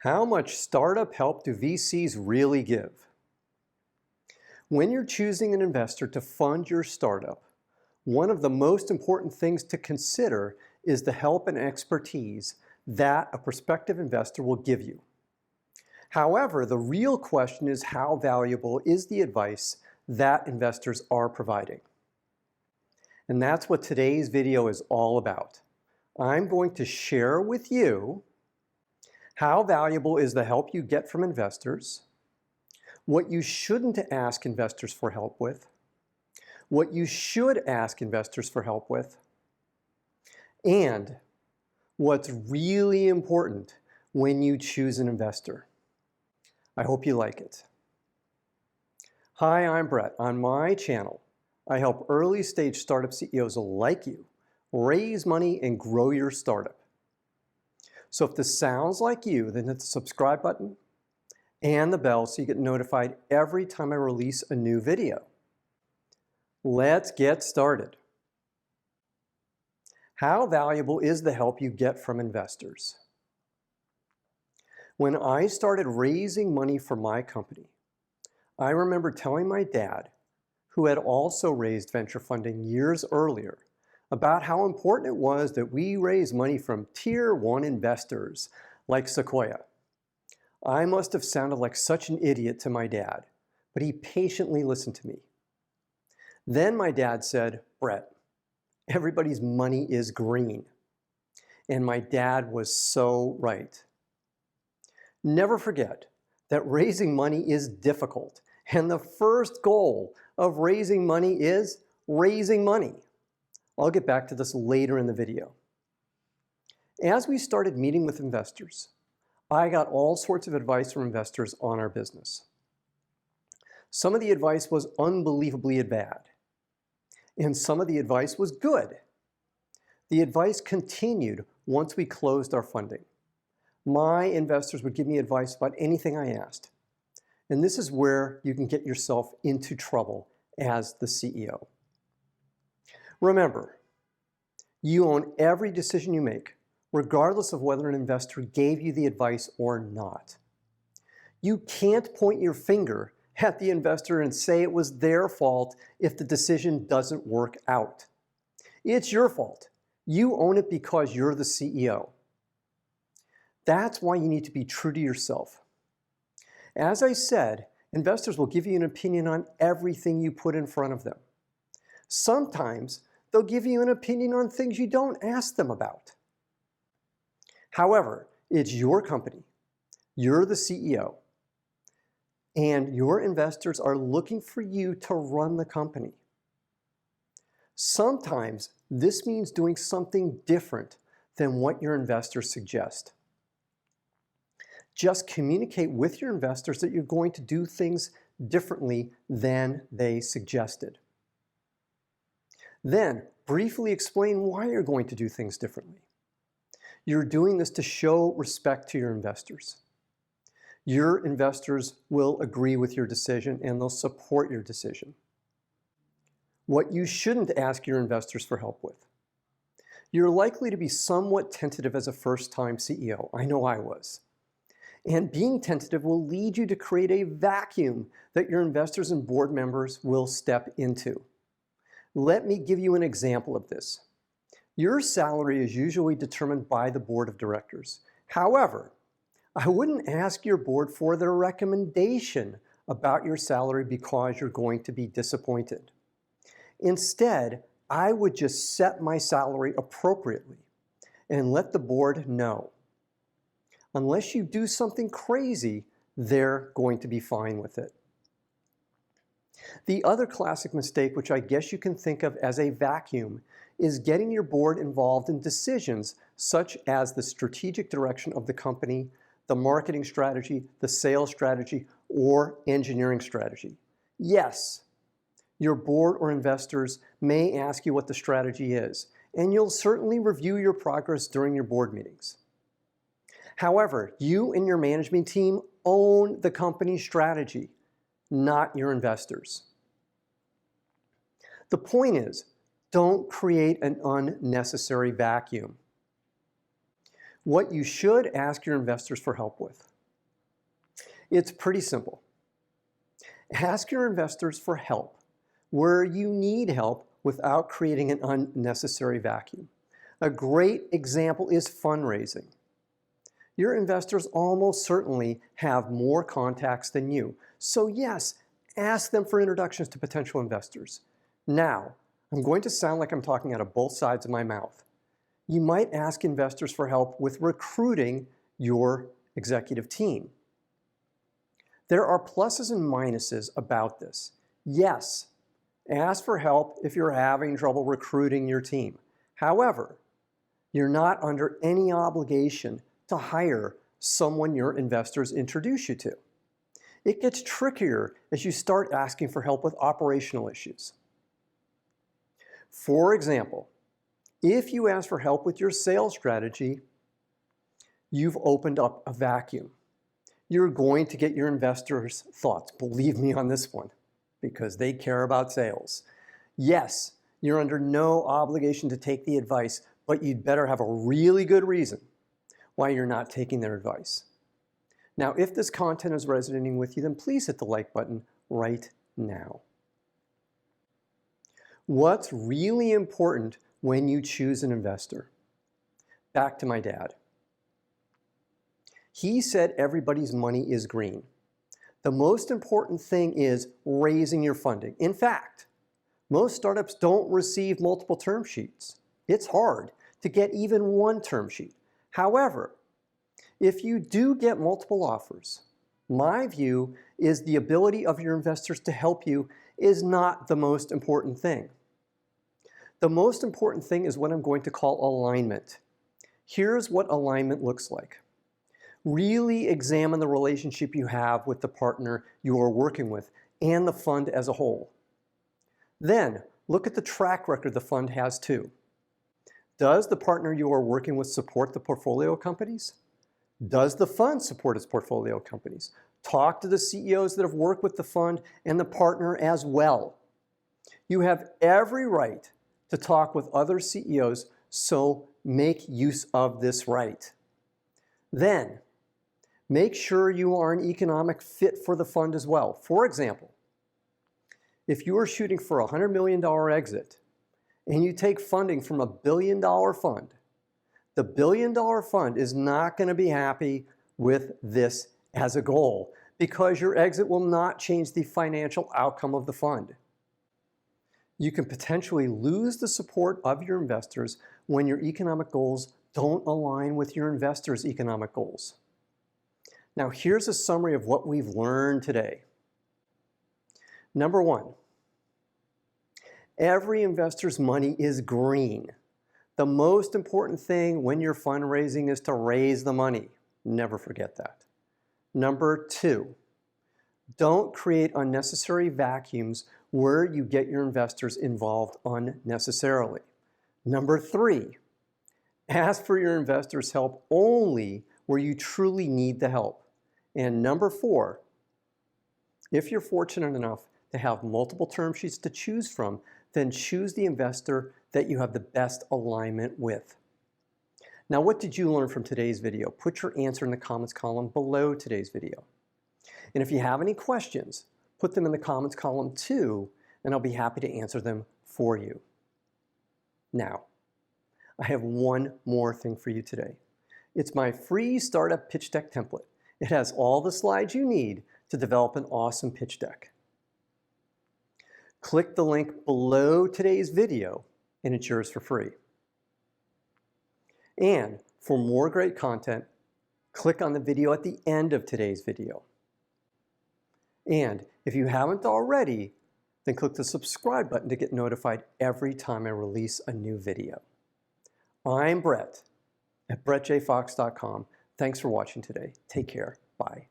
How much startup help do VCs really give? When you're choosing an investor to fund your startup, one of the most important things to consider is the help and expertise that a prospective investor will give you. However, the real question is how valuable is the advice that investors are providing? And that's what today's video is all about. I'm going to share with you how valuable is the help you get from investors, what you shouldn't ask investors for help with, what you should ask investors for help with, and what's really important when you choose an investor. I hope you like it. Hi, I'm Brett. On my channel, I help early stage startup CEOs like you raise money and grow your startup. So if this sounds like you, then hit the subscribe button and the bell so you get notified every time I release a new video. Let's get started. How valuable is the help you get from investors? When I started raising money for my company, I remember telling my dad, who had also raised venture funding years earlier, about how important it was that we raise money from Tier 1 investors like Sequoia. I must have sounded like such an idiot to my dad, but he patiently listened to me. Then my dad said, "Brett, everybody's money is green." And my dad was so right. Never forget that raising money is difficult, and the first goal of raising money is raising money. I'll get back to this later in the video. As we started meeting with investors, I got all sorts of advice from investors on our business. Some of the advice was unbelievably bad, and some of the advice was good. The advice continued once we closed our funding. My investors would give me advice about anything I asked, and this is where you can get yourself into trouble as the CEO. Remember, you own every decision you make, regardless of whether an investor gave you the advice or not. You can't point your finger at the investor and say it was their fault if the decision doesn't work out. It's your fault. You own it because you're the CEO. That's why you need to be true to yourself. As I said, investors will give you an opinion on everything you put in front of them. Sometimes they'll give you an opinion on things you don't ask them about. However, it's your company, you're the CEO, and your investors are looking for you to run the company. Sometimes this means doing something different than what your investors suggest. Just communicate with your investors that you're going to do things differently than they suggested. Then, briefly explain why you're going to do things differently. You're doing this to show respect to your investors. Your investors will agree with your decision and they'll support your decision. What you shouldn't ask your investors for help with. You're likely to be somewhat tentative as a first-time CEO. I know I was. And being tentative will lead you to create a vacuum that your investors and board members will step into. Let me give you an example of this. Your salary is usually determined by the board of directors. However, I wouldn't ask your board for their recommendation about your salary because you're going to be disappointed. Instead, I would just set my salary appropriately and let the board know. Unless you do something crazy, they're going to be fine with it. The other classic mistake, which I guess you can think of as a vacuum, is getting your board involved in decisions such as the strategic direction of the company, the marketing strategy, the sales strategy, or engineering strategy. Yes, your board or investors may ask you what the strategy is, and you'll certainly review your progress during your board meetings. However, you and your management team own the company's strategy, not your investors. The point is, don't create an unnecessary vacuum. What you should ask your investors for help with. It's pretty simple. Ask your investors for help where you need help without creating an unnecessary vacuum. A great example is fundraising. Your investors almost certainly have more contacts than you. So yes, ask them for introductions to potential investors. Now, I'm going to sound like I'm talking out of both sides of my mouth. You might ask investors for help with recruiting your executive team. There are pluses and minuses about this. Yes, ask for help if you're having trouble recruiting your team. However, you're not under any obligation to hire someone your investors introduce you to. It gets trickier as you start asking for help with operational issues. For example, if you ask for help with your sales strategy, you've opened up a vacuum. You're going to get your investors' thoughts. Believe me on this one, because they care about sales. Yes, you're under no obligation to take the advice, but you'd better have a really good reason why you're not taking their advice. Now, if this content is resonating with you, then please hit the like button right now. What's really important when you choose an investor? Back to my dad. He said everybody's money is green. The most important thing is raising your funding. In fact, most startups don't receive multiple term sheets. It's hard to get even one term sheet. However, if you do get multiple offers, my view is the ability of your investors to help you is not the most important thing. The most important thing is what I'm going to call alignment. Here's what alignment looks like. Really examine the relationship you have with the partner you are working with and the fund as a whole. Then, look at the track record the fund has too. Does the partner you are working with support the portfolio companies? Does the fund support its portfolio companies? Talk to the CEOs that have worked with the fund and the partner as well. You have every right to talk with other CEOs, so make use of this right. Then, make sure you are an economic fit for the fund as well. For example, if you are shooting for a $100 million exit and you take funding from a $1 billion fund, the $1 billion fund is not going to be happy with this as a goal because your exit will not change the financial outcome of the fund. You can potentially lose the support of your investors when your economic goals don't align with your investors' economic goals. Now, here's a summary of what we've learned today. Number one, every investor's money is green. The most important thing when you're fundraising is to raise the money. Never forget that. Number two, don't create unnecessary vacuums where you get your investors involved unnecessarily. Number three, ask for your investors' help only where you truly need the help. And number four, if you're fortunate enough to have multiple term sheets to choose from, then choose the investor that you have the best alignment with. Now, what did you learn from today's video? Put your answer in the comments column below today's video. And if you have any questions, put them in the comments column too, and I'll be happy to answer them for you. Now, I have one more thing for you today. It's my free startup pitch deck template. It has all the slides you need to develop an awesome pitch deck. Click the link below today's video and it's yours for free. And for more great content, click on the video at the end of today's video. And if you haven't already, then click the subscribe button to get notified every time I release a new video. I'm Brett at brettjfox.com. Thanks for watching today. Take care. Bye.